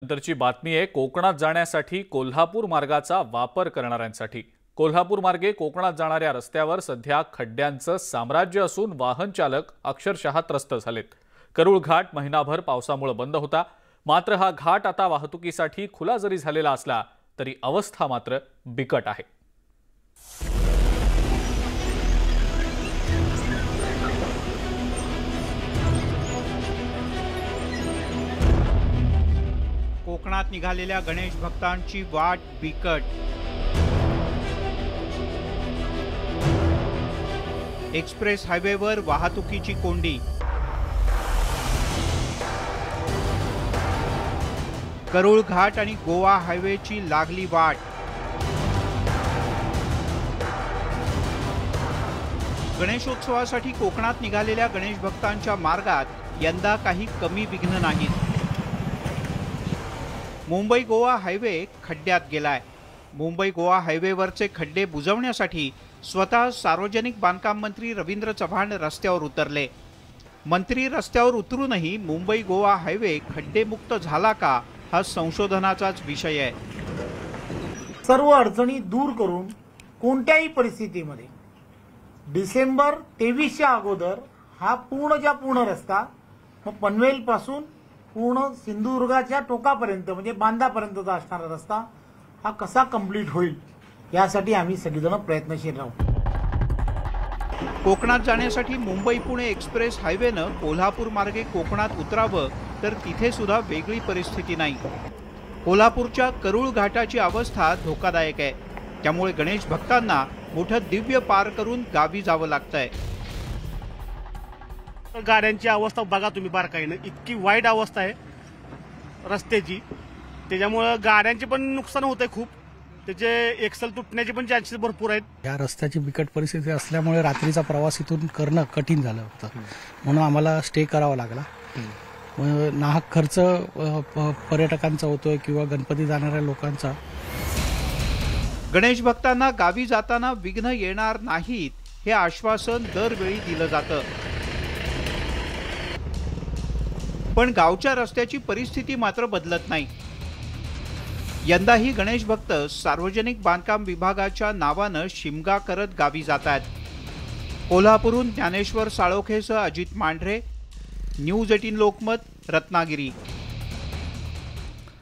नंतरची बातमी आहे कोकणात जाण्यासाठी कोल्हापूर मार्गाचा वापर करणाऱ्यांसाठी। कोल्हापूर मार्गे कोकणात जाणाऱ्या रस्त्यावर सध्या खड्ड्यांचं साम्राज्य असून वाहन चालक अक्षरशः त्रस्त झालेत। करूळ घाट महिनाभर पावसामुळे बंद होता, मात्र हा घाट आता वाहतुकीसाठी खुला जरी झालेला असला तरी अवस्था मात्र बिकट आहे। कोकणात निघालेल्या गणेश भक्तांची वाट बिकट। एक्सप्रेस हायवेवर वाहतुकीची कोंडी। करूळ घाट आणि गोवा हायवेची लागली वाट। गणेशोत्सवासाठी कोकणात निघालेल्या गणेश भक्तांच्या मार्गात यंदा काही कमी विघ्न नाहीत। मुंबई गोवा हायवे खड्ड्यात गेलाय। मुंबई गोवा हायवेवरचे खड्डे बुजवण्यासाठी स्वतः सार्वजनिक बांधकाम मंत्री रवींद्र चव्हाण रस्त्यावर उतरले। मंत्री रस्त्यावर उतरूनही मुंबई गोवा हायवे खड्डेमुक्त झाला का हा संशोधनाचाच विषय आहे। सर्व अडचणी दूर करून कोणत्याही परिस्थितीमध्ये डिसेंबर 23च्या अगोदर हा पूर्णच्या पूर्ण रस्ता पनवेल पासून पूर्ण सिंधुदुर्गाच्या टोकापर्यंत म्हणजे बांधापर्यंतचा असणारा रस्ता हा कसा कंप्लीट होईल यासाठी आम्ही सगळेजण प्रयत्नशील राहू। कोकणात जाण्यासाठी मुंबई पुणे एक्सप्रेस हायवेनं कोल्हापूर मार्गे कोकणात उतरावं तर तिथे सुद्धा वेगळी परिस्थिती नाही। कोल्हापूरच्या करूळ घाटाची अवस्था धोकादायक आहे, त्यामुळे गणेश भक्तांना मोठं दिव्य पार करून गावी जावं लागतंय। गाड्यांची अवस्था बघा तुम्ही बारकाईनं, इतकी वाईट अवस्था आहे रस्त्याची, त्याच्यामुळे गाड्यांचे पण नुकसान होत आहे खूप, त्याचे एक्सल तुटण्याचे पण चान्सेस भरपूर आहेत। या रस्त्याची बिकट परिस्थिती असल्यामुळे रात्रीचा प्रवास इथून करणं कठीण झालं होतं, म्हणून आम्हाला स्टे करावा लागला। नाहक खर्च पर्यटकांचा होतोय किंवा गणपती जाणाऱ्या लोकांचा। गणेश भक्तांना गावी जाताना विघ्न येणार नाहीत हे आश्वासन दरवेळी दिलं जातं, पण गावच्या रस्त्याची परिस्थिती मात्र बदलत नाही। यंदाही गणेश भक्त सार्वजनिक बांधकाम विभागाच्या नावानं शिमगा करत गावी जात आहेत। कोल्हापूरहून ज्ञानेश्वर साळोखेसह अजित मांढरे, न्यूज 18 लोकमत, रत्नागिरी।